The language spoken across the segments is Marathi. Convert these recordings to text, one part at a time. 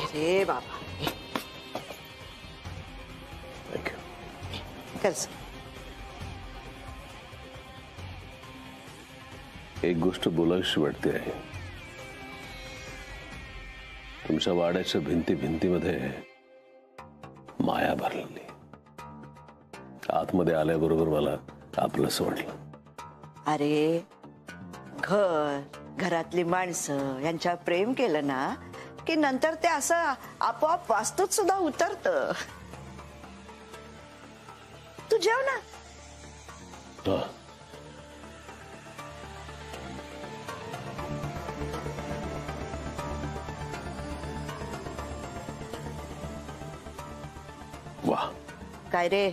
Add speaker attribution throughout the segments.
Speaker 1: अरे बाबा खर्च
Speaker 2: एक गोष्ट बोलावीशी वाटते आहे. तुमच्या वाड्याच्या भिंतीमध्ये माया भरलेली. आतमध्ये आल्याबरोबर मला आपलंसं वाटलं.
Speaker 1: अरे घरातली माणसं यांच्यावर प्रेम केलं ना की नंतर ते असं आपोआप वास्तूत सुद्धा उतरतं. तू जेव ना.
Speaker 2: वाह
Speaker 1: काय रे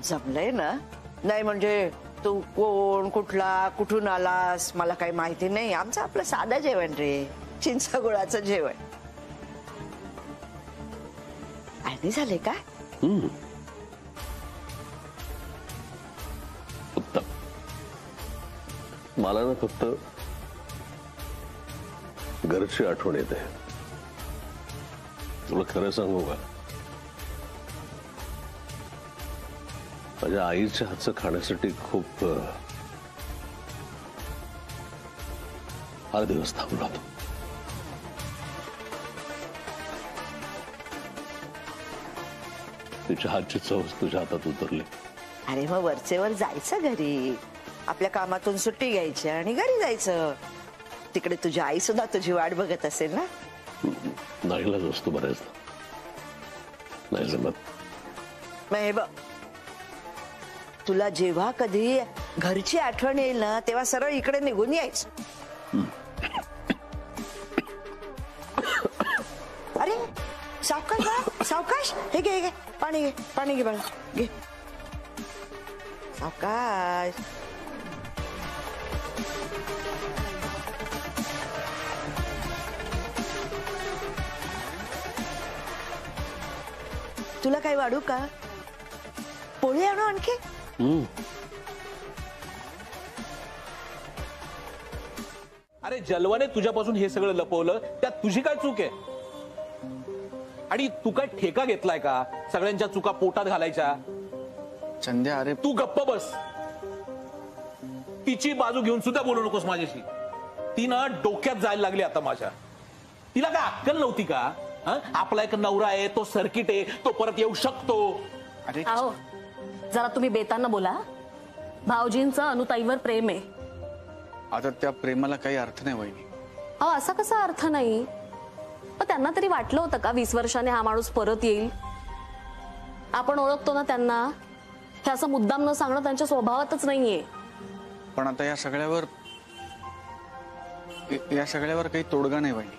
Speaker 1: जमलंय ना. नाही म्हणजे तू कोण कुठला कुठून आलास मला काही माहिती नाही. आमचं आपलं साधं जेवण रे. चिंचगुळाचं जेवण. आणि झाले का?
Speaker 2: उत्तम. मला ना फक्त घरची आठवण येते. तुला खरं सांगू का, माझ्या आईच्या हातचं खाण्यासाठी खूप फार दिवस थांबलो होतो. तिच्या हातची चव तुझ्या हातात उतरली.
Speaker 1: अरे मग वरचेवर जायचं घरी. आपल्या कामातून सुट्टी घ्यायची आणि घरी जायचं. तिकडे तुझी आई सुद्धा तुझी वाट बघत असेल ना.
Speaker 2: नाहीलाच असतो बऱ्याचदा. नाही जमत.
Speaker 1: मग हे बघ तुला जेव्हा कधी घरची आठवण येईल ना तेव्हा सरळ इकडे निघून यायचं. अरे सावकाश बाळा सावकाश. हे घे घे पाणी घे पाणी घे बाळा घे सावकाश. तुला काही वाढू का? पोळी आणू आणखी?
Speaker 3: अरे जलवाने तुझ्यापासून हे सगळं लपवलं त्यात तुझी काय चूक आहे? आणि तू काय ठेका घेतलाय का सगळ्यांच्या चुका पोटात घालायच्या?
Speaker 4: चंद्या अरे
Speaker 3: तू गप्प बस. तिची बाजू घेऊन सुद्धा बोलू नकोस माझ्याशी. ती ना डोक्यात जायला लागली आता माझ्या. तिला काय अक्कल नव्हती का? आपला एक नवरा आहे तो सर्किट आहे तो परत येऊ शकतो.
Speaker 4: अरे
Speaker 5: आओ जरा तुम्ही बेताना बोला. भाऊजींचं अनुताईवर प्रेम आहे.
Speaker 4: आता त्या प्रेमाला काही अर्थ नाही वहिनी.
Speaker 5: अहो असा कसा अर्थ नाही? पण त्यांना तरी वाटलं होतं का 20 वर्षाने हा माणूस परत येईल? आपण ओळखतो ना त्यांना. हे असं मुद्दाम न सांगणं त्यांच्या स्वभावातच नाहीये.
Speaker 4: पण आता या सगळ्यावर काही तोडगा नाही वहिनी.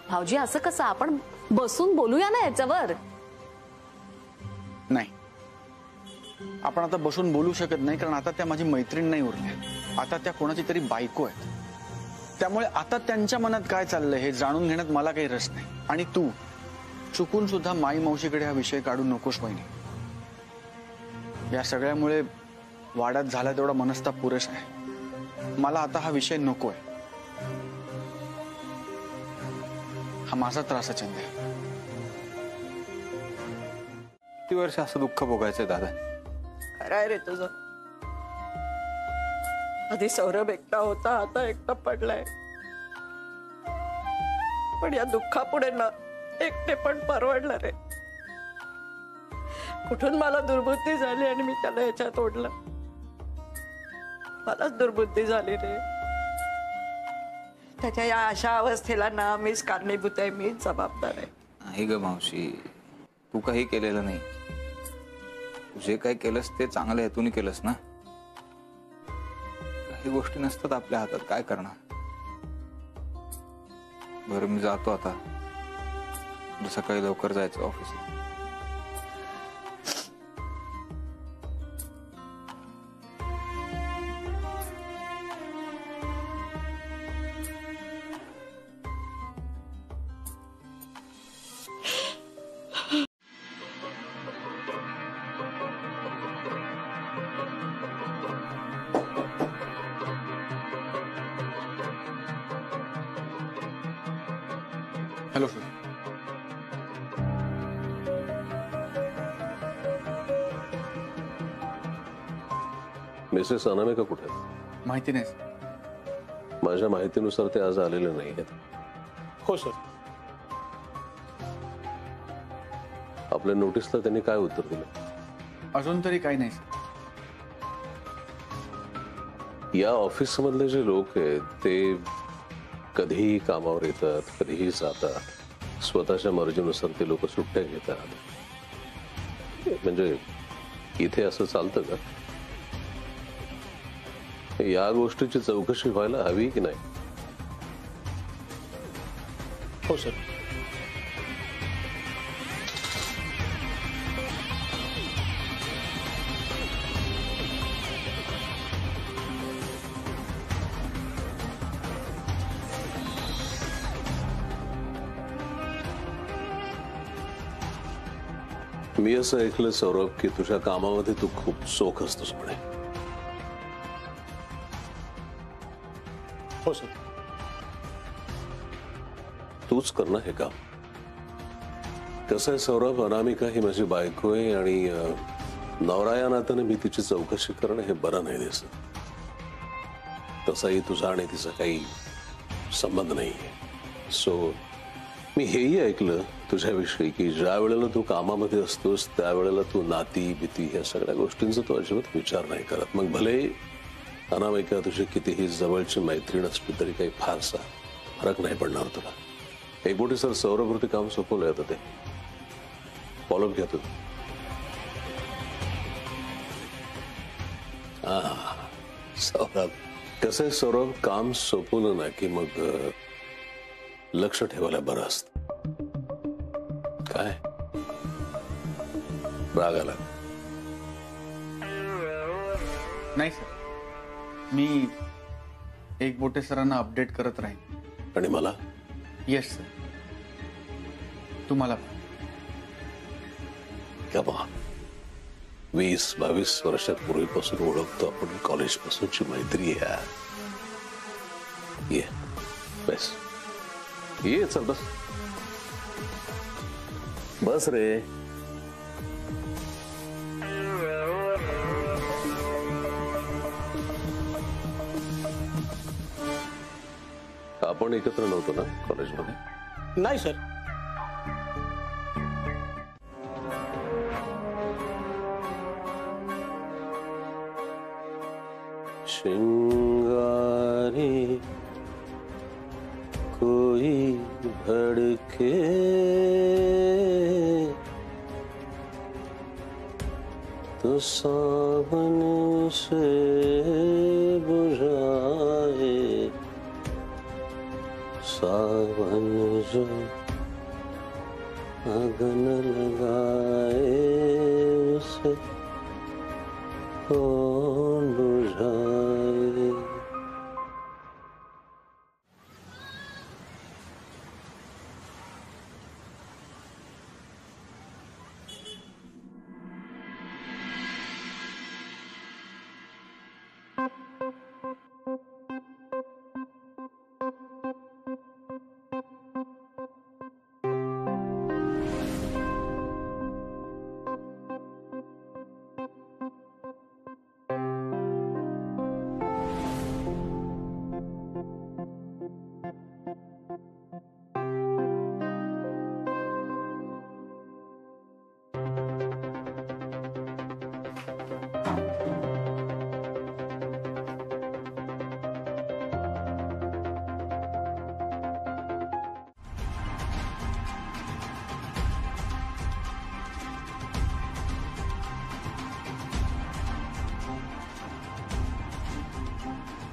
Speaker 5: भाऊजी असं कसं? आपण बसून बोलूया ना याच्यावर.
Speaker 4: नाही आपण आता बसून बोलू शकत नाही कारण आता त्या माझी मैत्रीण नाही उरल्या. आता त्या कोणाची तरी बायको आहेत. त्यामुळे आता त्यांच्या मनात काय चाललंय हे जाणून घेण्यात मला काही रस नाही. आणि तू चुकून सुद्धा माई मावशीकडे हा विषय काढू नकोस वहिनी. या सगळ्यामुळे वाड्यात झाला तेवढा मनस्ताप पुरेसा आहे. मला आता हा विषय नकोय. हा माझा त्रास आहे चंद्या.
Speaker 6: किती वर्ष असं दुःख भोगायचंय दादा?
Speaker 1: खरंय रे तुझं. आधी सौरभ एकटा होता आता एकटा पडलाय. पण या दुःखापुढे ना एकटे पण परवडलं रे. कुठून मला दुर्बुद्धी झाली आणि मी त्याला याच्यात ओढलं. मलाच दुर्बुद्धी झाली रे. त्याच्या या अशा अवस्थेला ना मीच कारणीभूत आहे. मीच जबाबदार आहे.
Speaker 6: नाही ग मावशी तू काही केलेलं नाही. तू जे काही केलंस ते चांगल्या हेतूने केलंस ना. काही गोष्टी नसतात आपल्या हातात. काय करणार? बरं मी जातो आता. सकाळी लवकर जायचं ऑफिसला.
Speaker 4: Hello sir.
Speaker 2: मिसेस अनामिका कुठे आहेत?
Speaker 4: माहिती नाही सर.
Speaker 2: माझ्या माहितीनुसार ते आज आलेले नाही आहेत.
Speaker 3: हो सर.
Speaker 2: आपल्या नोटीसला त्यांनी काय उत्तर दिलं?
Speaker 4: अजून तरी काही नाही सर.
Speaker 2: या ऑफिस मधले जे लोक आहेत ते कधीही कामावर येतात, कधीही जातात, स्वतःच्या मर्जीनुसार ते लोक सुट्ट्या घेतात. म्हणजे इथे असं चालतं का? या गोष्टीची चौकशी व्हायला हवी की नाही?
Speaker 3: हो सर.
Speaker 2: मी असं ऐकलं सौरभ की तुझ्या कामामध्ये तू खूप चोख असतोस म्हणे.
Speaker 3: हो सर.
Speaker 2: तूच कर ना हे काम. कसं आहे सौरभ, अनामिका ही माझी बायको आहे आणि नवरा या नात्याने मी तिची चौकशी करणं हे बरं नाही दिसत. तसाही तुझा आणि तिचा काही संबंध नाहीये. सो मी हेही ऐकलं तुझ्याविषयी की ज्या वेळेला तू कामामध्ये असतोस त्यावेळेला तू नाती भीती ह्या सगळ्या गोष्टींचा तू अजिबात विचार नाही करत. मग भले अनामिका तुझी कितीही जवळची मैत्रीण असली तरी काही फारसा फरक नाही पडणार तुला. एकबोटी सर सौरभवरती काम सोपवलंय आता. ते फॉलोअप घ्या तू. सौरभ कसं आहे सौरभ, काम सोपवलं ना की मग लक्ष ठेवायला बरं असत. काय राग आला?
Speaker 4: नाही सर, मी एक बोटे सरांना अपडेट करत राहीन.
Speaker 2: आणि मला?
Speaker 4: Yes sir. तुम्हाला
Speaker 2: कमा 20-22 वर्षापूर्वीपासून ओळखतो आपण, कॉलेज पासूनची मैत्री आहे. ये बस, ये चल बस बस रे. आपण एकत्र नव्हतो ना कॉलेजमध्ये?
Speaker 3: नाही सर.
Speaker 2: चिंगारी कोई भड़के तो सावन से बुझाए, सावन जो अगन लगाए उसे कौन बुझाए.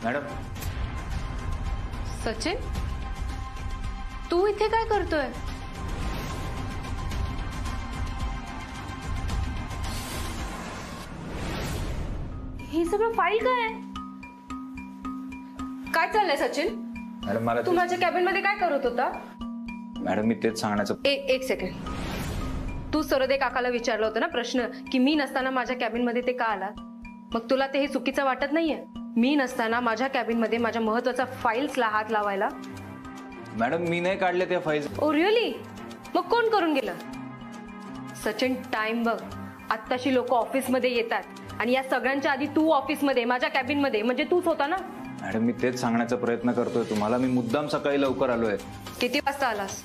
Speaker 6: मॅडम,
Speaker 7: सचिन, तू इथे काय करतोय? हे सगळं फाईल काय आहे? काय चाललंय सचिन?
Speaker 6: मॅडम मला
Speaker 7: तू माझ्या कॅबिन मध्ये काय करत होता?
Speaker 6: मॅडम मी तेच सांगण्याचं.
Speaker 7: एक सेकंड. तू सरोदे काकाला विचारलं होतं ना प्रश्न की मी नसताना माझ्या कॅबिन मध्ये ते का आलात? मग तुला ते हे चुकीचं वाटत नाहीये? मी नसताना माझ्या कॅबिन मध्ये माझ्या महत्वाच्या फाईल्सला हात लावायला?
Speaker 6: मॅडम मी नाही काढले त्या फाईल्स.
Speaker 7: Oh really? मग कोण करून गेलं? सचिन टाइम बघ. आत्ताशी लोक ऑफिस मध्ये येतात आणि या सगळ्यांच्या आधी तू ऑफिसमध्ये माझ्या कॅबिनमध्ये म्हणजे तूच होता ना.
Speaker 6: मॅडम मी तेच सांगण्याचा प्रयत्न करतोय तुम्हाला. मी मुद्दाम सकाळी लवकर आलोय.
Speaker 7: किती वाजता आलास?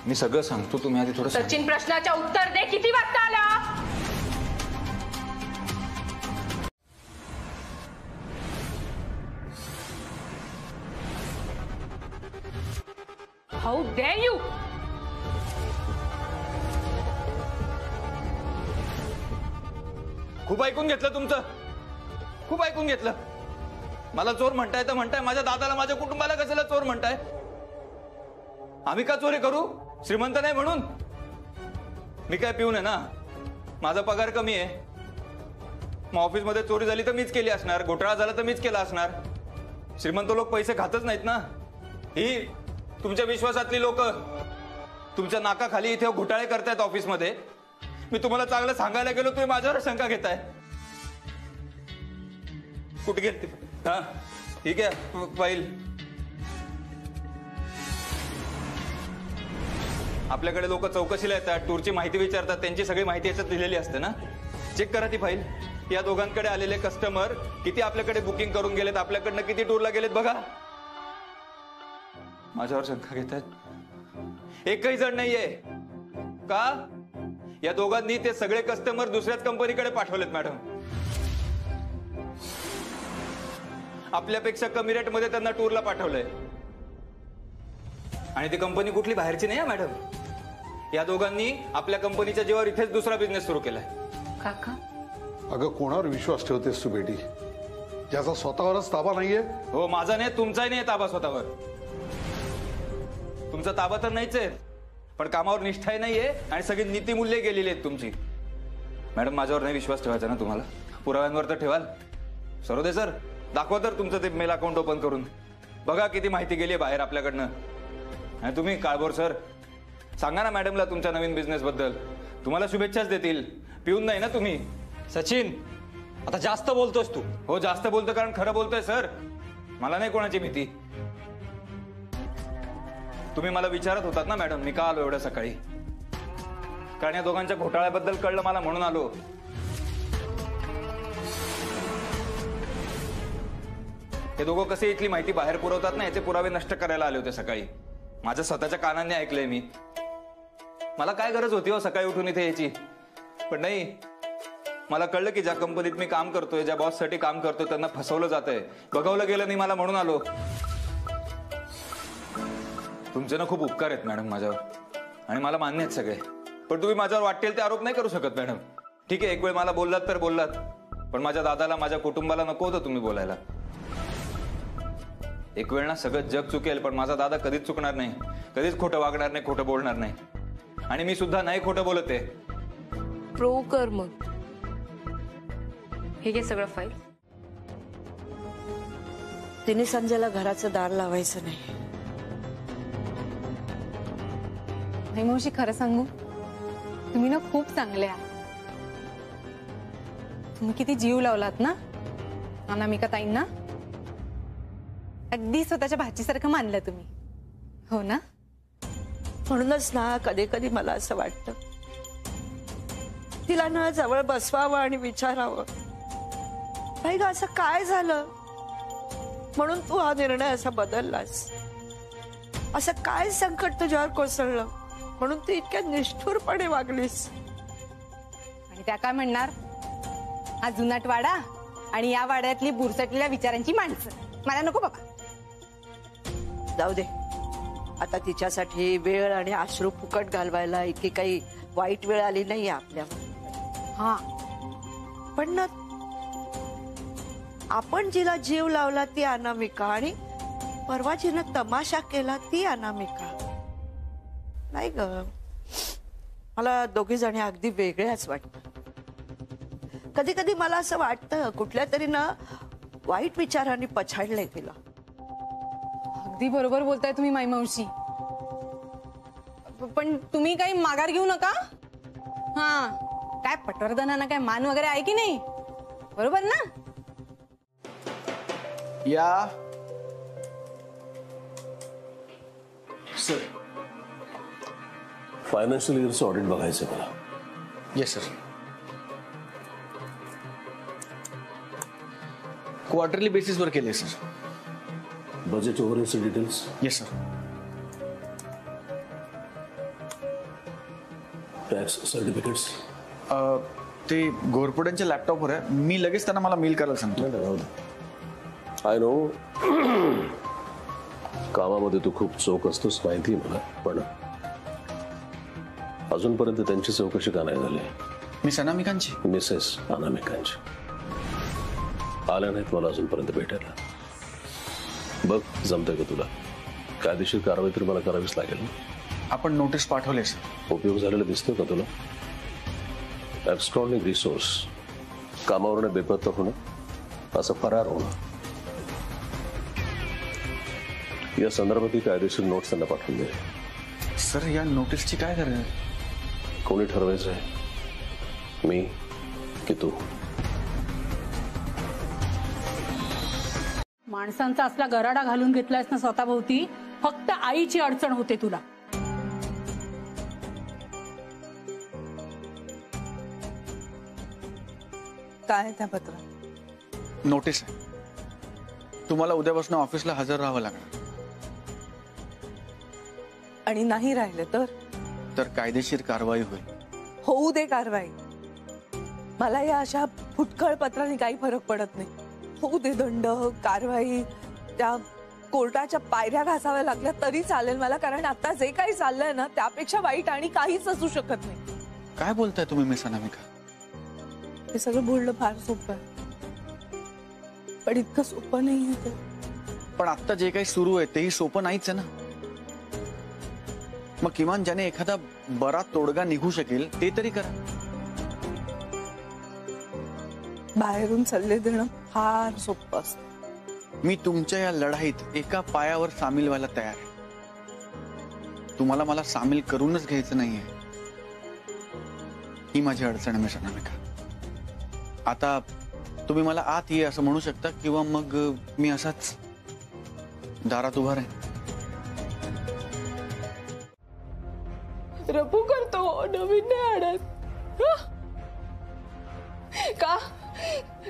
Speaker 6: मी सगळं सांगतो, तुम्ही आधी थोडं
Speaker 7: सचिन प्रश्नाच्या उत्तर दे. किती वाजता आला? How dare you.
Speaker 6: खूप ऐकून घेतलं तुमचं, खूप ऐकून घेतलं. मला चोर म्हणताय तर म्हणताय, माझ्या दादाला माझ्या कुटुंबाला कशाला चोर म्हणताय? आम्ही का चोरी करू? श्रीमंत नाही म्हणून? मी काय पिऊन आहे ना, माझा पगार कमी आहे. मग ऑफिसमध्ये चोरी झाली तर मीच केली असणार, घोटाळा झाला तर मीच केला असणार. श्रीमंत लोक पैसे खातच नाहीत ना. ही तुमच्या विश्वासातली लोक तुमच्या नाकाखाली इथे घोटाळे करतायत ऑफिसमध्ये. मी तुम्हाला चांगलं सांगायला गेलो, तुम्ही माझ्यावर शंका घेताय. कुठे गेली? हा ठीक आहे, फाईल आपल्याकडे लोक चौकशीला येतात, टूरची माहिती विचारतात, त्यांची सगळी माहिती याच्यात दिलेली असते ना. चेक करा ती फाईल. या दोघांकडे आलेले कस्टमर किती आपल्याकडे बुकिंग करून गेलेत, आपल्याकडनं किती टूरला गेलेत बघा. माझ्यावर शंका घेतात. एकही जण नाहीये का? या दोघांनी ते सगळे कस्टमर दुसऱ्याच कंपनीकडे पाठवलेत मॅडम. आपल्यापेक्षा कमी रेटमध्ये त्यांना टूरला पाठवलंय. आणि ती कंपनी कुठली बाहेरची नाही मॅडम. या दोघांनी आपल्या कंपनीच्या जीवावर इथेच दुसरा बिझनेस सुरू केलाय.
Speaker 7: काका
Speaker 8: अगं कोणावर विश्वास ठेवतेस तू बेटी, ज्याचा स्वतःवरच ताबा नाहीये?
Speaker 6: हो माझा नाही, तुमचाही नाही ताबा स्वतःवर. तुमचा ताबा तर नाहीच आहे, पण कामावर निष्ठाही नाहीये आणि सगळी नीतिमूल्ये गेलेली आहेत तुमची. मॅडम माझ्यावर नाही विश्वास ठेवायचा ना तुम्हाला? पुराव्यांवर तर ठेवाल. सरोदे सर दाखवा तर तुमचं ते मेल अकाउंट ओपन करून. बघा किती माहिती गेली बाहेर आपल्याकडनं. आणि तुम्ही काळभोर सर सांगा ना मॅडमला तुमच्या नवीन बिझनेस बद्दल. तुम्हाला शुभेच्छाच देतील. पिऊन नाही ना तुम्ही?
Speaker 4: सचिन आता जास्त बोलतोस तू.
Speaker 6: हो जास्त बोलतो कारण खरं बोलतोय सर. मला नाही कोणाची भीती. तुम्ही मला विचारत होतात ना मॅडम मी का आलो एवढ्या सकाळी? कारण या दोघांच्या घोटाळ्याबद्दल कळलं मला म्हणून आलो. हे दोघं कसे इथली माहिती बाहेर पुरवतात ना याचे पुरावे नष्ट करायला आले होते सकाळी. माझ्या स्वतःच्या कानांनी ऐकलंय मी. मला काय गरज होती हो सकाळी उठून इथे यायची? पण नाही, मला कळलं की ज्या कंपनीत मी काम करतोय, ज्या बॉस साठी काम करतोय त्यांना फसवलं जातंय, बघवलं गेलं नाही मला म्हणून आलो. तुमचे ना खूप उपकार आहेत मॅडम माझ्यावर आणि मला मान्य आहेत सगळे. पण तुम्ही माझ्यावर वाटेल ते आरोप नाही करू शकत मॅडम. ठीक आहे एक वेळ मला बोललात तर बोललात, पण माझ्या दादाला माझ्या कुटुंबाला नको होतं तुम्ही बोलायला. एक वेळ ना सगळं जग चुकेल पण माझा दादा कधीच चुकणार नाही, कधीच खोटं वागणार नाही, खोटं बोलणार नाही. आणि मी सुद्धा नाही खोटं बोलत आहे.
Speaker 7: प्रो कर मग. हे घे सगळं फाईल.
Speaker 1: तिने संजयला घराचं दार लावायचं नाही.
Speaker 9: नाही मावशी खरं सांगू तुम्ही ना खूप चांगले आहात. तुम्ही किती जीव लावलात ना अनामिका ताईंना. अगदी स्वतःच्या भाचीसारखं मानलं तुम्ही. हो ना?
Speaker 1: म्हणूनच ना कधी कधी मला असं वाटतं तिला ना जवळ बसवावं आणि विचारावं नाही का असं काय झालं म्हणून तू हा निर्णय असा बदललास. असं काय संकट तुझ्यावर कोसळलं म्हणून तू इतक्या निष्ठुरपणे वागलीस.
Speaker 9: आणि त्या काय म्हणणार हा जुनाट वाडा आणि या वाड्यातली बुरसटलेल्या विचारांची माणसं. मला नको बाबा.
Speaker 1: जाऊ दे आता तिच्यासाठी वेळ आणि अश्रू फुकट घालवायला इतकी काही वाईट वेळ आली नाहीये आपल्यावर.
Speaker 9: हा
Speaker 1: पण ना आपण जिला जीव लावला ती अनामिका आणि परवा जिनं तमाशा केला ती अनामिका नाही ग. मला दोघी जणी अगदी वेगळ्याच वाटतात. कधी कधी मला असं वाटतं कुठल्या तरी ना वाईट विचारांनी पछाडलंय तिला.
Speaker 9: अगदी बरोबर बोलताय तुम्ही माई मावशी. पण तुम्ही काही माघार घेऊ नका. हा काय पटवर्धनांना काय मान वगैरे आहे की नाही? बरोबर ना?
Speaker 4: या
Speaker 2: सर फायनान्शियल इयरचं ऑडिट बघायचं मला.
Speaker 4: Yes sir. क्वार्टरली बेसिसवर केले सर.
Speaker 2: बजेट ओव्हरहेडचे details.
Speaker 4: Yes sir.
Speaker 2: Tax certificates.
Speaker 4: ते घोरपड्यांच्या लॅपटॉपवर आहे. मी लगेच त्यांना मला मेल करायला सांगतो.
Speaker 2: आय नो कामामध्ये तू खूप चोख असतोस माहिती आहे मला, पण अजूनपर्यंत त्यांची चौकशी का नाही झाली?
Speaker 4: मिस अनामिकांची.
Speaker 2: मिसेस अनामिकांची आल्या नाहीत मला अजूनपर्यंत भेटायला. बघ जमतंय का तुला? कायदेशीर कारवाई तर मला करावीच लागेल ना.
Speaker 4: आपण नोटीस पाठवले सर.
Speaker 2: उपयोग झालेला दिसतोय का तुला? ॲब्स्ट्रॉनिक रिसोर्स कामावरून बेपत्ता होणं, असं फरार होणं, या संदर्भात कायदेशीर नोट्स त्यांना पाठवून दे.
Speaker 4: सर या नोटीसची काय गरज आहे?
Speaker 2: कोणी ठरवायचं आहे, मी की तू?
Speaker 10: माणसांचा असला गराडा घालून घेतलायस ना स्वतःभोवती, फक्त आईची अडचण होते तुला.
Speaker 11: काय त्या पत्रात?
Speaker 4: नोटीस आहे. तुम्हाला उद्यापासून ऑफिसला हजर राहावं लागणार.
Speaker 11: आणि नाही राहिले
Speaker 4: तर कायदेशीर कारवाई होईल.
Speaker 11: होऊ दे कारवाई. मला या अशा फुटकळ पत्रांनी काही फरक पडत नाही. होऊ दे दंड, कारवाई, त्या कोर्टाच्या पायऱ्या घासाव्या लागल्या तरी चालेल मला, कारण आता जे काही चाललंय ना त्यापेक्षा वाईट आणि काहीच असू शकत नाही.
Speaker 4: काय बोलताय तुम्ही मिस अनामिका?
Speaker 11: हे सगळं बोलणं फार सोपं आहे, पण इतकं सोपं नाही आहे.
Speaker 4: पण आता जे काही सुरू आहे तेही सोपं नाहीच आहे ना. मग किमान ज्याने एखादा बरा तोडगा निघू शकेल ते तरी करा.
Speaker 11: बाहेरून सल्ले देणं फार सोपं असतं.
Speaker 4: मी तुमच्या या लढाईत एका पायावर सामील व्हायला तयार आहे. तुम्हाला मला सामील करूनच घ्यायचं नाहीये. ही माझी अडचण आहे मिस अनामिका. आता तुम्ही मला आत ये असं म्हणू शकता, किंवा मग मी असाच दारात उभा राहीन.
Speaker 11: रपू करतो, नवीन नाही आणत का?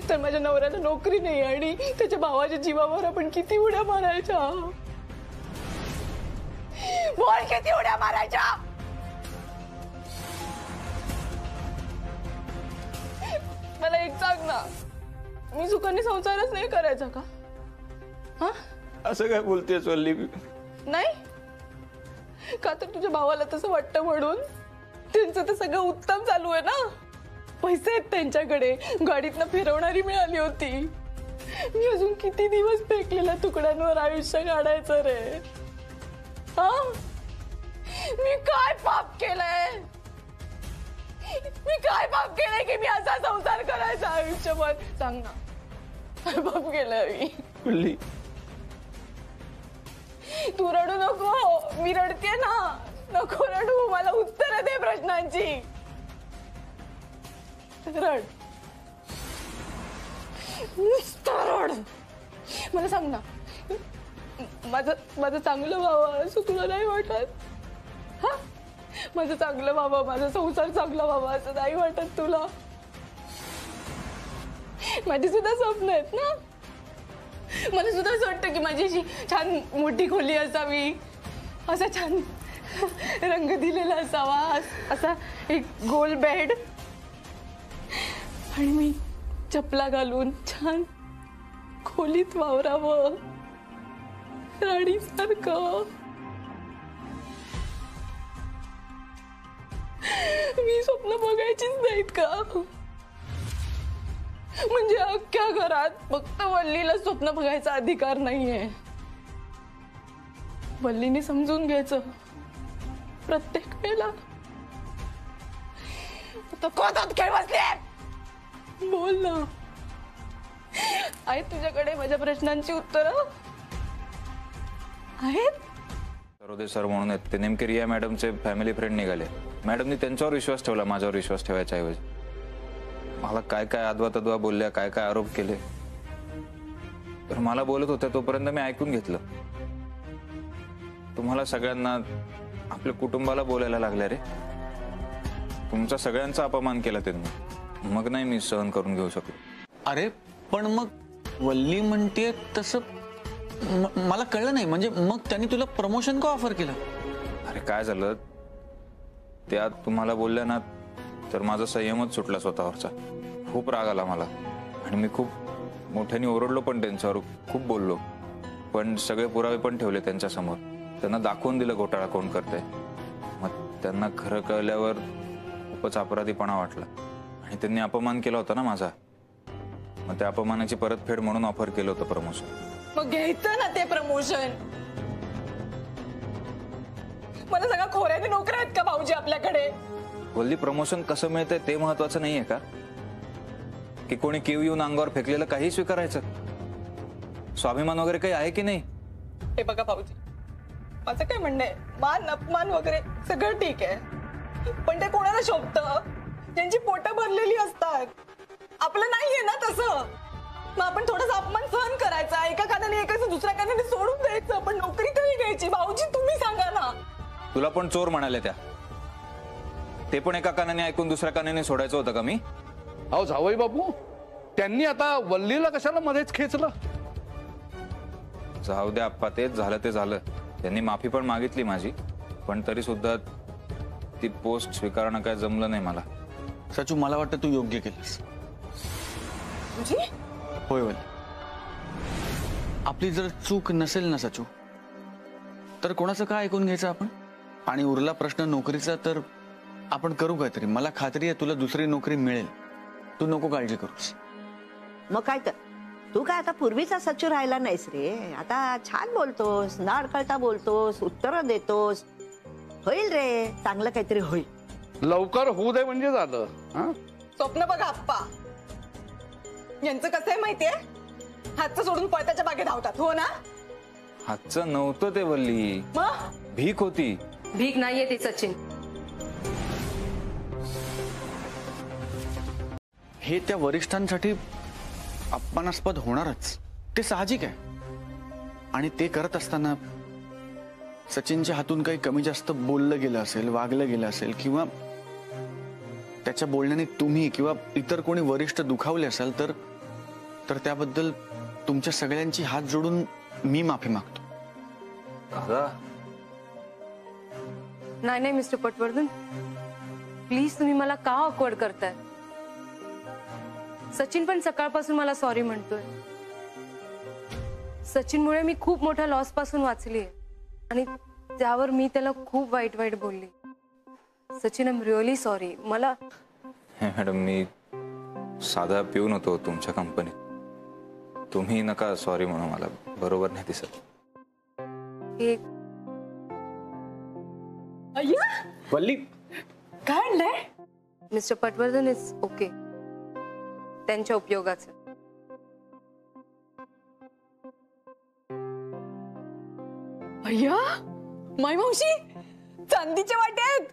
Speaker 11: तर माझ्या नवऱ्याला नोकरी नाही आणि त्याच्या भावाच्या जीवावर आपण किती उड्या मारायच्या. बोल, किती उड्या मारायच्या? मला एक सांग ना, मी सुखाने संसारच नाही करायचा का? हा,
Speaker 6: असं काय बोलतेस वल्ली?
Speaker 11: नाही का? तर तुझ्या भावाला तसं वाटतं म्हणून. त्यांचं तर सगळं उत्तम चालू आहे ना, पैसे आहेत त्यांच्याकडे, गाडीतनं फिरवणारी मिळाली होती. मी अजून किती दिवस फेकलेल्या तुकड्यांवर आयुष्य काढायचं रे? हा, मी काय पाप केलंय? मी काय पाप केलंय की मी असा संसार करायचा आयुष्यभर? सांग ना, काय पाप केलंय मी? तू रडू नको, मी रडते ना. नको रडू, मला उत्तर दे प्रश्नांची. रड, रड. मला सांग ना, माझं चांगलं व्हावं असं तुला नाही वाटत? हा, माझं चांगलं व्हावं, माझा संसार चांगला व्हावा असं नाही वाटत तुला? माझी सुद्धा स्वप्न आहेत ना. मला सुद्धा असं वाटतं की माझी अशी छान मोठी खोली असावी, असा छान रंग दिलेला असावा, असा एक गोल बेड, आणि मी चपला घालून छान खोलीत वावरावं राणीसारखं. मी स्वप्न बघायचीच नाहीत का? म्हणजे अख्ख्या घरात फक्त वल्लीला स्वप्न बघायचा अधिकार नाहीये. वल्लीने समजून घ्यायचं प्रत्येक वेळेला. आता कोणात खेळ बसले? बोल ना, आहेत तुझ्याकडे माझ्या प्रश्नांची उत्तरं? आहेत?
Speaker 6: सरोदे सर म्हणून आहेत ते, नेमके रिया मॅडमचे फॅमिली फ्रेंड निघाले. मॅडमनी त्यांच्यावर विश्वास ठेवला, माझ्यावर विश्वास ठेवायच्या ऐवजी. मला काय काय अद्वा तद्वा बोलल्या, काय काय आरोप केले. तर मला बोलत होत्या तोपर्यंत मी ऐकून घेतलं. तुम्हाला सगळ्यांना, आपल्या कुटुंबाला बोलायला लागल्या रे. तुमचा सगळ्यांचा अपमान केला त्यांनी. मग नाही मी सहन करून घेऊ शकलो.
Speaker 4: अरे पण मग वल्ली म्हणते तसं मला कळलं नाही. म्हणजे मग त्यांनी तुला प्रमोशन का ऑफर केलं?
Speaker 6: अरे काय झालं, त्या तुम्हाला बोलल्या ना तर माझा संयमच सुटला स्वतःवरचा. खूप राग आला मला आणि मी खूप मोठ्याने ओरडलो पण त्यांच्यावर, खूप बोललो. पण सगळे पुरावे पण ठेवले त्यांच्या समोर. त्यांना दाखवून दिलं घोटाळा कोण करतंय. मग त्यांना खरं कळल्यावर खूपच अपराधीपणा वाटला आणि त्यांनी अपमान केला होता ना माझा. मग त्या अपमानाची परतफेड म्हणून ऑफर केलं होतं प्रमोशन.
Speaker 11: मग घ्यायचं ना ते प्रमोशन. मला सांगा, खोऱ्याने नोकऱ्या आहेत का भाऊजी आपल्याकडे?
Speaker 6: वल्ली, प्रमोशन कसं मिळतंय ते महत्वाचं नाहीये का? की कोणी किव येऊन अंगावर फेकलेलं काही स्वीकारायचं? स्वाभिमान वगैरे काही आहे की नाही?
Speaker 11: हे बघा भाऊजी, माझं काय म्हणणं आहे, मान अपमान वगैरे सगळं ठीक आहे, पण ते कोणाला शोभतं? ज्यांची पोटं भरलेली असतात. आपलं नाहीये ना तसं. मग आपण थोडासा अपमान सहन करायचा, एका कानाने एकाचं दुसऱ्या कानाने सोडून द्यायचं, पण नोकरी तरी घ्यायची. भाऊजी तुम्ही सांगा ना.
Speaker 6: तुला पण चोर म्हणाले त्या, ते पण एका कानाने ऐकून दुसऱ्या कानाने सोडायचं होतं का मी?
Speaker 8: अहो जावई बापू, त्यांनी आता वल्लीला कशाला मध्येच खेचलं?
Speaker 6: जाऊ द्या आप्पा, तेच झालं ते झालं. त्यांनी माफी पण मागितली माझी, पण तरी सुद्धा ती पोस्ट स्वीकारणं काय जमलं नाही मला.
Speaker 4: सचू, मला वाटतं तू योग्य केलंस. होय होय, आपली जर चूक नसेल ना सचू, तर कोणाचं काय ऐकून घ्यायचं आपण? आणि उरला प्रश्न नोकरीचा, तर आपण करू काहीतरी. मला खात्री आहे तुला दुसरी नोकरी मिळेल. तू नको काळजी करूस.
Speaker 1: मग काय तर, तू काय आता पूर्वीचा सचू राहिला नाहीस रे. आता छान बोलतोस, ना अडकळता बोलतोस, उत्तरं देतोस. होईल रे, चांगलं काहीतरी होईल.
Speaker 8: लवकर होऊ दे म्हणजे झालं. हा,
Speaker 11: स्वप्न बघा आप्पा, यांचं कसं आहे माहितीये, हातचं सोडून पळताच्या बागे धावतात. हो ना?
Speaker 6: हातचं नव्हतं ते वल्ली,
Speaker 11: मग
Speaker 6: भीक होती.
Speaker 7: भीक नाहीये ती सचिन.
Speaker 4: हे त्या वरिष्ठांसाठी अपमानास्पद होणारच, ते साहजिक आहे. आणि ते करत असताना सचिनच्या हातून काही कमी जास्त बोललं गेलं असेल, वागलं गेलं असेल, किंवा त्याच्या बोलण्याने तुम्ही किंवा इतर कोणी वरिष्ठ दुखावले असाल, तर त्याबद्दल तुमच्या सगळ्यांची हात जोडून मी माफी मागतो.
Speaker 6: दादा,
Speaker 7: नाही नाही मिस्टर पटवर्धन, प्लीज तुम्ही मला का ऑकवर्ड करताय? सचिन पण सकाळपासून मला सॉरी म्हणतोय. सचिनमुळे मी खूप मोठ्या लॉस पासून वाचली आणि त्यावर मी त्याला खूप वाईट वाईट बोलली. Sachin, I am really sorry. मला
Speaker 6: मॅडम, मी साधा पिऊन होतो तुमच्या कंपनीत. तुम्ही नका सॉरी म्हणू, मला बरोबर नाही दिसत.
Speaker 7: एक
Speaker 11: अय्या,
Speaker 4: वल्ली,
Speaker 11: काय आणलंय?
Speaker 7: मिस्टर पटवर्धन इज ओके, त्यांच्या उपयोगाचं.
Speaker 11: अय्या, माय मावशी, चांदीच्या वाट्या आहेत.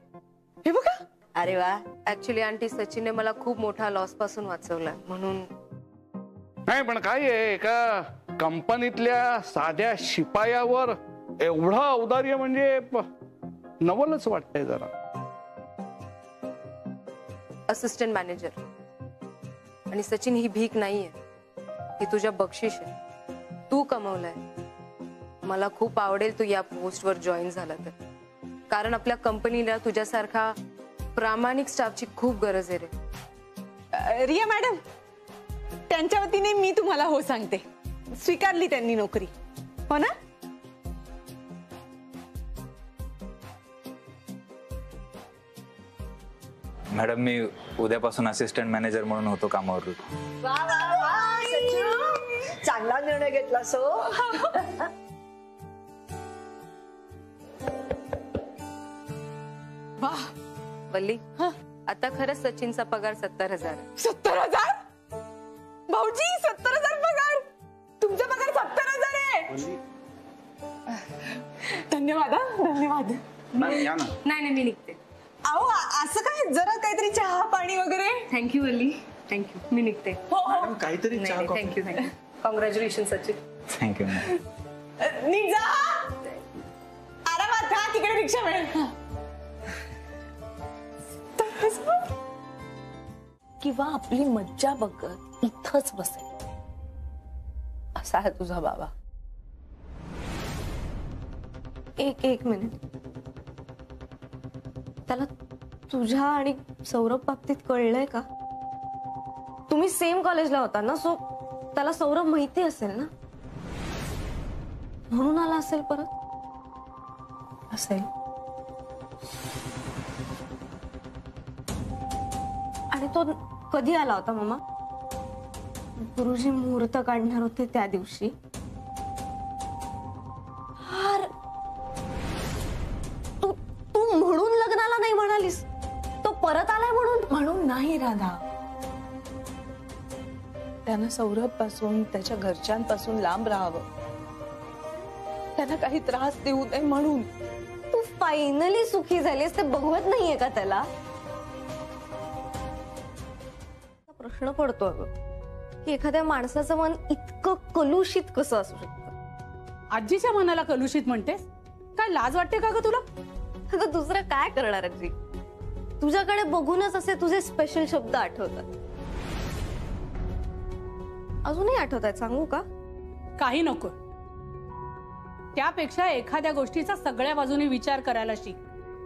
Speaker 11: हे बघा.
Speaker 1: अरे वा.
Speaker 7: ऍक्च्युली आंटी, सचिनने मला खूप मोठा लॉस पासून वाचवला म्हणून.
Speaker 8: नाही पण काय आहे, एका कंपनीतल्या साध्या शिपायावर एवढं औदार्य म्हणजे नवलच वाटतंय जरा.
Speaker 7: Assistant manager. आणि सचिन, ही भीक नाहीये, ही तुझ्या बक्षीस आहे. तू कमवलंय. मला खूप आवडेल तू या पोस्टवर जॉईन झाला तर, कारण आपल्या कंपनीला तुझ्यासारखा प्रामाणिक स्टाफची खूप गरज आहे रे.
Speaker 11: रिया मॅडम, त्यांच्या वतीने मी तुम्हाला हो सांगते. स्वीकारली त्यांनी नोकरी, हो ना?
Speaker 6: मॅडम, मी उद्यापासून असिस्टंट मॅनेजर म्हणून होतो कामावर.
Speaker 1: वा वा वा सचू, चांगला निर्णय घेतला सो.
Speaker 7: वल्ली, आता खरंच सचिनचा पगार 70,000.
Speaker 11: 70,000? भाऊजी, 70,000 पगार? तुमचा पगार 70,000 आहे? धन्यवाद. धन्यवाद.
Speaker 7: नाही नाही, मी निघते.
Speaker 11: अहो, असं काय, जरा काहीतरी चहा पाणी वगैरे.
Speaker 7: थँक्यू वल्ली, थँक्यू. मी निघते.
Speaker 4: मॅडम, काहीतरी चहा coffee.
Speaker 7: Thank you thank you. Congratulation Sachin.
Speaker 6: Thank you.
Speaker 11: नीट जा. आरामात जा, तिकडे रिक्षा मिळेल.
Speaker 12: किंवा आपली मज्जा बघत इथंच बसेल.
Speaker 11: कसा आहे तुझा बाबा?
Speaker 5: एक मिनिट. त्याला तुझ्या आणि सौरभ बाबतीत कळलंय का? तुम्ही सेम कॉलेजला होता ना, सो त्याला सौरभ माहिती असेल ना, म्हणून आला असेल परत.
Speaker 11: असेल.
Speaker 5: आणि तो कधी आला होता मामा? गुरुजी मुहूर्त काढणार होते त्या दिवशी. तू म्हणून लग्नाला नाही म्हणालीस, तो परत आलाय
Speaker 11: म्हणून नाही राधा. त्यानं सौरभ पासून, त्याच्या घरच्यांपासून लांब राहावं, त्यांना काही त्रास देऊ नये म्हणून.
Speaker 5: तू फायनली सुखी झालीस ते बघवत नाहीये का त्याला? प्रश्न पडतो अगं की एखाद्या माणसाचं मन इतकं कलुषित कसं असू शकतं?
Speaker 10: आजीच्या मनाला कलुषित म्हणतेस? काय लाज वाटते का ग तुला?
Speaker 5: अगं दुसरं काय करणार आजी? तुझ्याकडे बघूनच असे तुझे स्पेशल शब्द आठवतात. अजूनही आठवत आहेत, सांगू का?
Speaker 10: काही नको. त्यापेक्षा एखाद्या गोष्टीचा सगळ्या बाजूने विचार करायला शिक.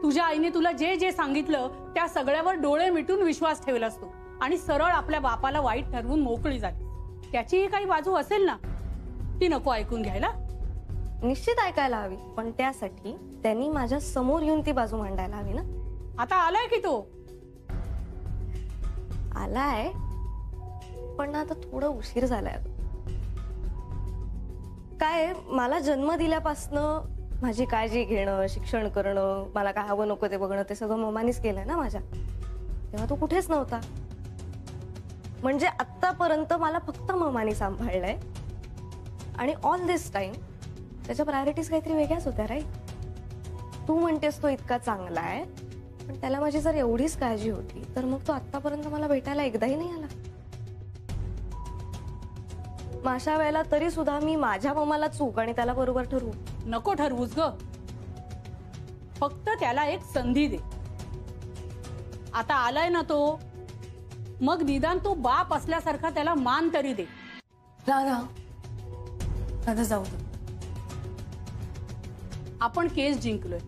Speaker 10: तुझ्या आईने तुला जे जे सांगितलं त्या सगळ्यावर डोळे मिटून विश्वास ठेवलास तू आणि सरळ आपल्या बापाला वाईट ठरवून मोकळी झाली. त्याचीही काही बाजू असेल ना, ती नको ऐकून घ्यायला?
Speaker 5: निश्चित ऐकायला हवी, पण त्यासाठी त्यांनी माझ्या समोर येऊन ती बाजू मांडायला हवी ना.
Speaker 10: आता आलाय की तो?
Speaker 5: आलाय, पण आता थोडं उशीर झालाय. काय, मला जन्म दिल्यापासनं माझी काळजी घेणं, शिक्षण करणं, मला काय हवं नको ते बघणं, ते सगळं ममानीच केलंय ना माझ्या. तेव्हा तो कुठेच नव्हता. म्हणजे आतापर्यंत मला फक्त ममानी सांभाळलंय. आणि ऑल दिस टाइम त्याच्या प्रायोरिटीज काहीतरी वेगळ्याच होत्या, राईट? तू म्हणतेस तो इतका चांगला आहे, पण त्याला माझी जर एवढीच काळजी होती तर मग तो आतापर्यंत मला भेटायला एकदाही नाही आला. अशा वेळेला तरी सुद्धा मी माझ्या ममाला चूक आणि त्याला बरोबर ठरवू?
Speaker 10: नको ठरवूस ग. फक्त त्याला एक संधी दे. आता आलाय ना तो, मग निदान तो बाप असल्यासारखा त्याला मान तरी दे.
Speaker 11: राधा जाऊ दे.
Speaker 10: आपण केस जिंकलोय.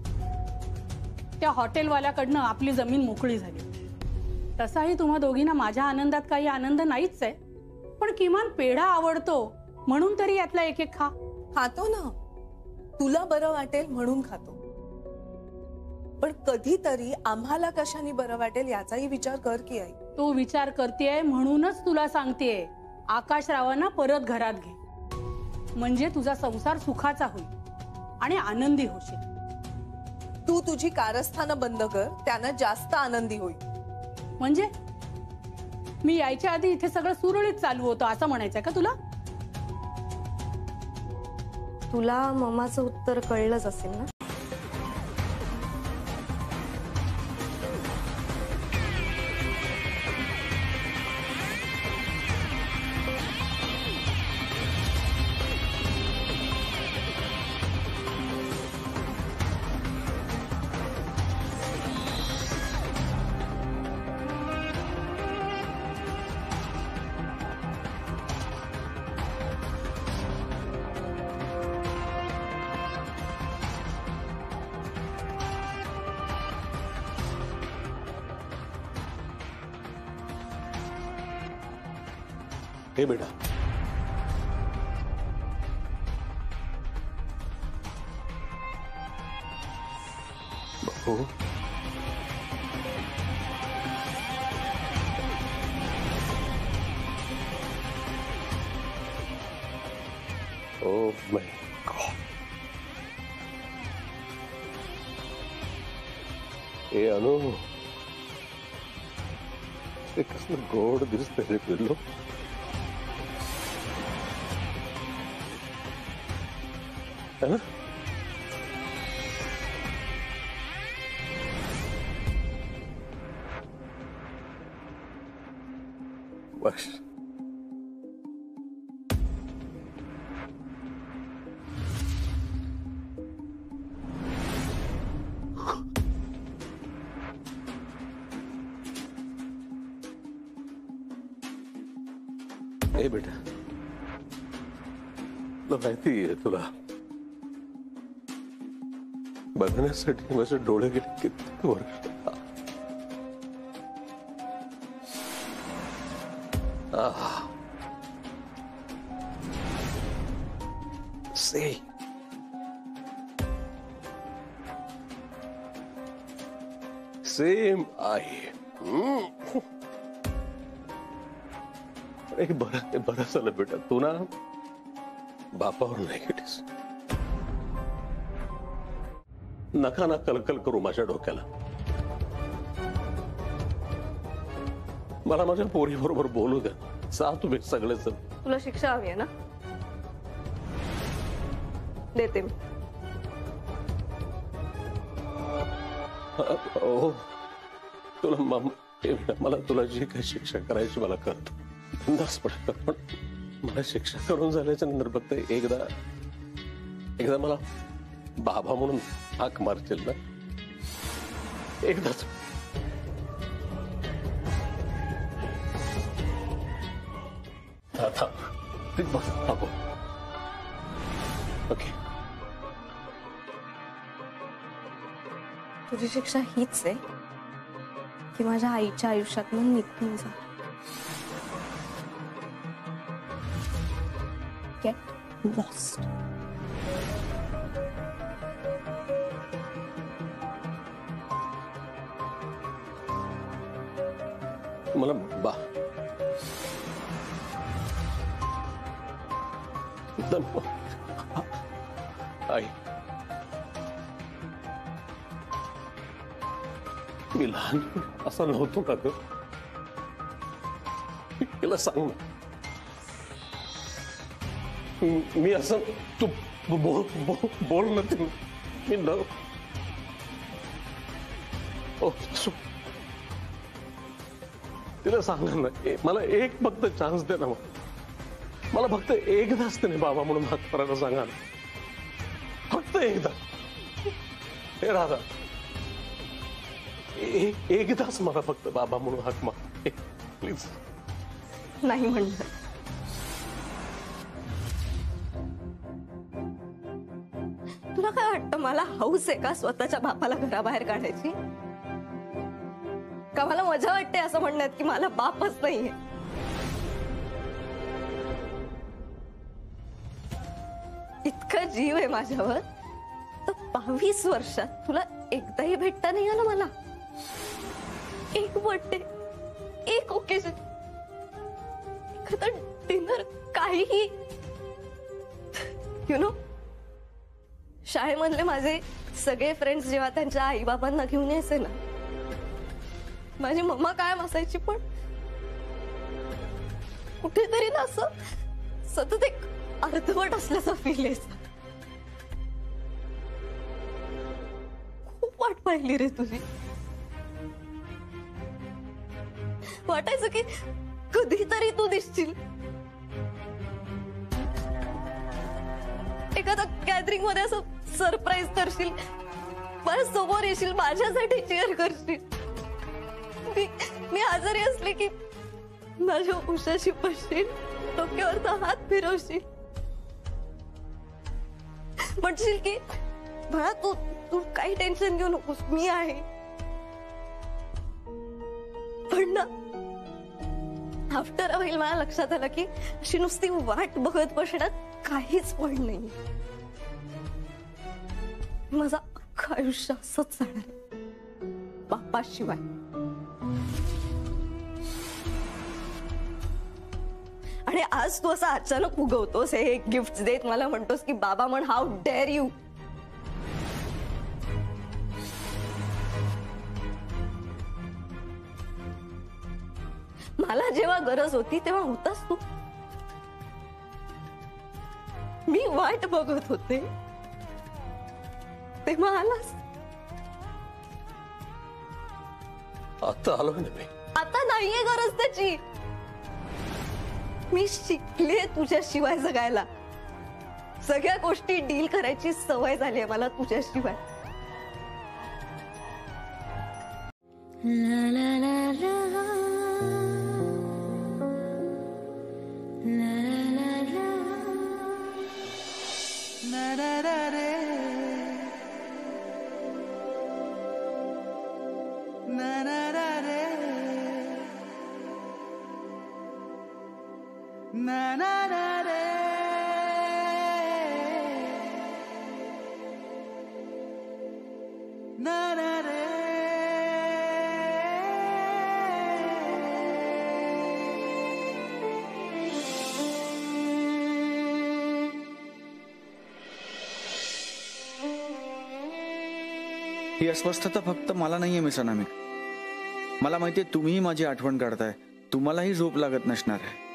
Speaker 10: त्या हॉटेलवाल्याकडनं आपली जमीन मोकळी झाली. तसाही तुम्हा दोघींना माझ्या आनंदात काही आनंद नाहीच आहे, पण किमान पेढा आवडतो म्हणून तरी यातला एक एक खा.
Speaker 11: खातो ना, तुला बरं वाटेल म्हणून खातो. पण कधीतरी आम्हाला कशाने बरं वाटेल याचाही विचार कर की आई.
Speaker 10: तू विचार करतेय म्हणूनच तुला सांगतेय, आकाशरावांना परत घरात घे. म्हणजे तुझा संसार सुखाचा होईल आणि आनंदी होशील.
Speaker 11: तू तुझी कारस्थानं बंद कर, त्यानं जास्त आनंदी होईल.
Speaker 10: म्हणजे मी यायच्या आधी इथे सगळं सुरळीत चालू होतं असं म्हणायचंय का तुला?
Speaker 5: तुला ममाचं उत्तर कळलंच असेल ना?
Speaker 2: हे बेटा, बापू, ओह माय गॉड, हे अनु, ते कसलं गोड दिसतंय रे पिल्लू. बस ए बेटा, तुला माहितीये, तुला बघण्यासाठी माझे डोळे गेले किती वर्ष. सेम आहे. एक बरं झालं बेटा, तू ना बापावर नाही गेलीस. नका ना कलकल करू माझ्या डोक्याला. मला माझ्या पोरी बरोबर बोलू द्या. जा तुम्ही सगळेच.
Speaker 11: तुला शिक्षा हवी आहे ना, देते मी.
Speaker 2: हो, तुला मला तुला जी काही शिक्षा करायची मला करतो, बिनधास पडत. पण मला शिक्षा करून झाल्याच्या नंतर फक्त एकदा मला बाबा म्हणून हाक मारतील ना, एकदाच. ओके.
Speaker 11: तुझी शिक्षा हीच आहे की माझ्या आईच्या आयुष्यात निघून जा. Get lost.
Speaker 2: मला आई, मी लहान असं नव्हतो का ग? तिला सांग ना. मी असं तू बोल ना. मी न तिला सांग ना, मला एक फक्त चान्स दे ना. मला फक्त एकदाच त्याने बाबा म्हणून हात करायला सांगा ना, फक्त एकदा. हे राधा, एकदाच मला फक्त बाबा म्हणून हाक मार प्लीज.
Speaker 11: नाही म्हणलं. तुला काय वाटतं मला हौस आहे का स्वतःच्या बापाला घराबाहेर काढायची? का मला मजा वाटते असं म्हणण्यात की मला बापच नाहीये? इतका जीव आहे माझ्यावर, तर 22 वर्षात तुला एकदाही भेटता नाही आलं मला. एक बर्थडे, एक ओकेजन, एखादं डिनर, काहीही. यु नो, शाळेमधले माझे सगळे फ्रेंड्स जेव्हा त्यांच्या आई बाबांना घेऊन यायचे ना, माझी मम्मा कायम असायची, पण कुठेतरी ना असं सतत एक अर्धवट असल्याचा फील यायचा. खूप वाट पाहिली रे तुझी. वाटायचं की कधीतरी तू दिसशील. एखादा गॅदरिंग मध्ये असं सरप्राईज करशील, माझ्या समोर येशील, माझ्यासाठी चीअर करशील. मी आजारी असले की माझ्या उशाशी बसशील, डोक्यावरचा हात फिरवशील, म्हणशील की बाळा तू काही टेन्शन घेऊ नकोस, मी आहे. पण ना, आफ्टर अ व्हाईल मला लक्षात आलं की अशी नुसती वाट बघत बसण्यात काहीच पण नाही. माझं अख्खं आयुष्य असंच जाणार बाप्पाशिवाय. आणि आज तू असं अचानक उगवतोस, हे गिफ्ट देत मला म्हणतोस की बाबा म्हण, हाऊ डेअर यू. मला जेव्हा गरज होती तेव्हा होतास तू. मी वाट बघत होते तेव्हा आलास.
Speaker 2: आता आलो ना मी.
Speaker 11: आता नाहीये गरज त्याची. मी शिकले तुझ्याशिवाय जगायला. सगळ्या गोष्टी डील करायची सवय झाली आहे मला तुझ्याशिवाय. ला ला ला ला.
Speaker 4: ही अस्वस्थता फक्त मला नाहीये मिस अनामिक. मला माहितीये तुम्हीही माझी आठवण काढताय. तुम्हालाही झोप लागत नसणार आहे.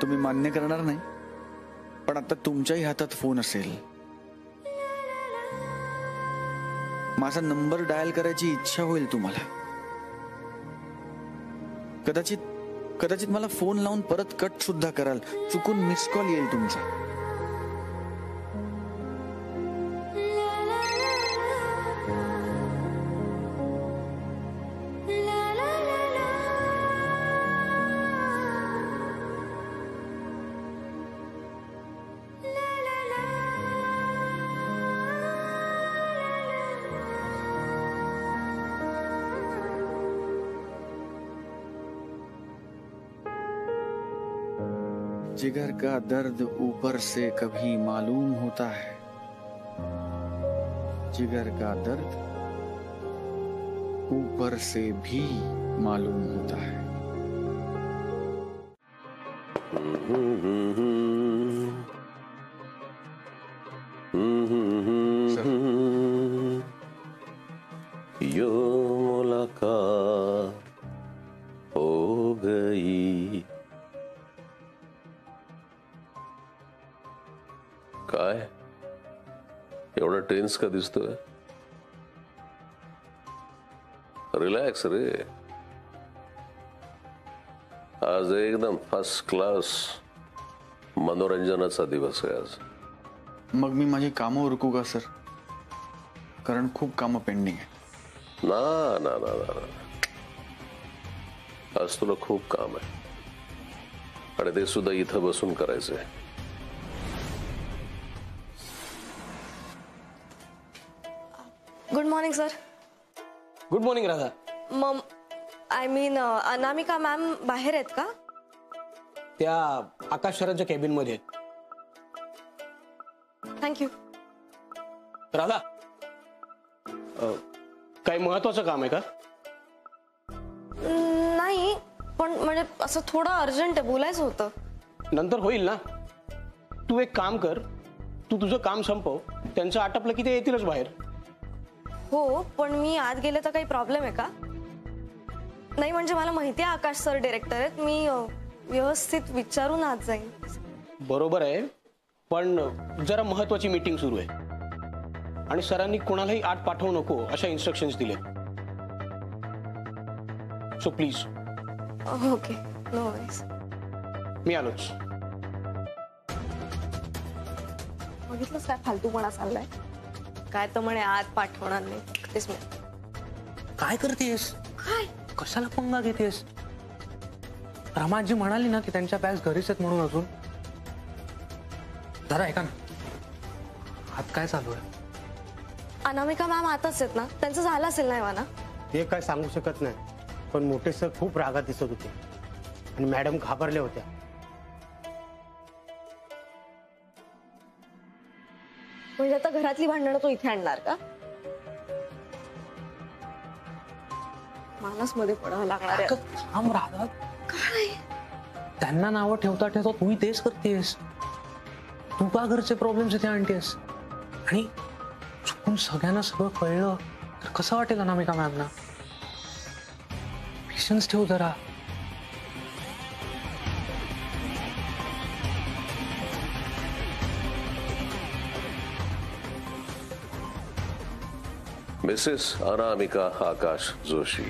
Speaker 4: तुम्ही मान्य करणार नाही, पण आता तुमच्याही हातात फोन असेल. माझा नंबर डायल करायची इच्छा होईल तुम्हाला. कदाचित मला फोन लावून परत कट सुद्धा कराल. चुकून मिस कॉल येईल तुमचा. जिगर का दर्द ऊपर से कभी मालूम होता है. जिगर का दर्द ऊपर से भी मालूम होता है.
Speaker 2: यो मुलाकात हो गई. काय एवढा टेन्स का दिसतोय? रिलॅक्स रे. आज एकदम फर्स्ट क्लास मनोरंजनाचा दिवस आहे आज.
Speaker 4: मग मी माझी कामं उरकू का सर? कारण खूप कामं पेंडिंग आहे.
Speaker 2: ना ना ना ना आज तुला खूप काम आहे आणि ते सुद्धा इथं बसून करायचंय.
Speaker 5: Good morning sir.
Speaker 12: Good morning Radha.
Speaker 5: मम आय मीन अनामिका मॅम बाहेर आहेत का?
Speaker 12: त्या आकाश सरांच्या कॅबिन मध्ये आहेत.
Speaker 5: थँक्यू.
Speaker 12: राधा काही महत्वाचं काम आहे का?
Speaker 5: नाही, पण म्हणजे असं थोडं अर्जंट आहे, बोलायचं होतं.
Speaker 12: नंतर होईल ना. तू एक काम कर, तू तुझं काम संपव, त्यांचं आटपलं की ते येतीलच बाहेर.
Speaker 5: हो, पण मी आत गेले तर काही प्रॉब्लेम आहे का? नाही म्हणजे मला माहिती आहे आकाश सर डायरेक्टर आहेत. मी व्यवस्थित विचारून आत जाईन.
Speaker 12: बरोबर आहे, पण जरा महत्वाची मीटिंग सुरू आहे आणि सरांनी कोणालाही आत पाठवू नको अशा इन्स्ट्रक्शन्स दिले. So please.
Speaker 5: Okay, no worries.
Speaker 12: मी आलोच.
Speaker 5: बघितलंच काय फालतूपणा चाललाय. काय तर म्हणे आत पाठवणार नाही. तेच मी
Speaker 12: काय करतेस?
Speaker 5: काय
Speaker 12: कशाला पंगा घेतेस? रमाजी म्हणाली ना की त्यांच्या बॅग्स घरीच आहेत म्हणून. अजून जरा ऐका ना, आत काय चालू आहे?
Speaker 5: अनामिका मॅम आताच आहेत ना, त्यांचं झालं असेल नाही ना?
Speaker 12: ते काय सांगू शकत नाही, पण मोठे सर खूप रागात दिसत होते आणि मॅडम घाबरल्या होत्या.
Speaker 5: म्हणजे आता घरातली भांडणं तो इथे आणणार का? मलाच मध्ये पडावं लागणार आहे.
Speaker 13: थांब राधा. काय त्यांना नावं ठेवता ठेवता तूही तेच करतेस. तू का घरचे प्रॉब्लेम्स इथे आणतेस? आणि चुकून सगळ्यांना सगळं कळलं तर कसं वाटेल अनामिका मॅमना? पेशन्स ठेव जरा.
Speaker 2: मिसेस अनामिका आकाश जोशी.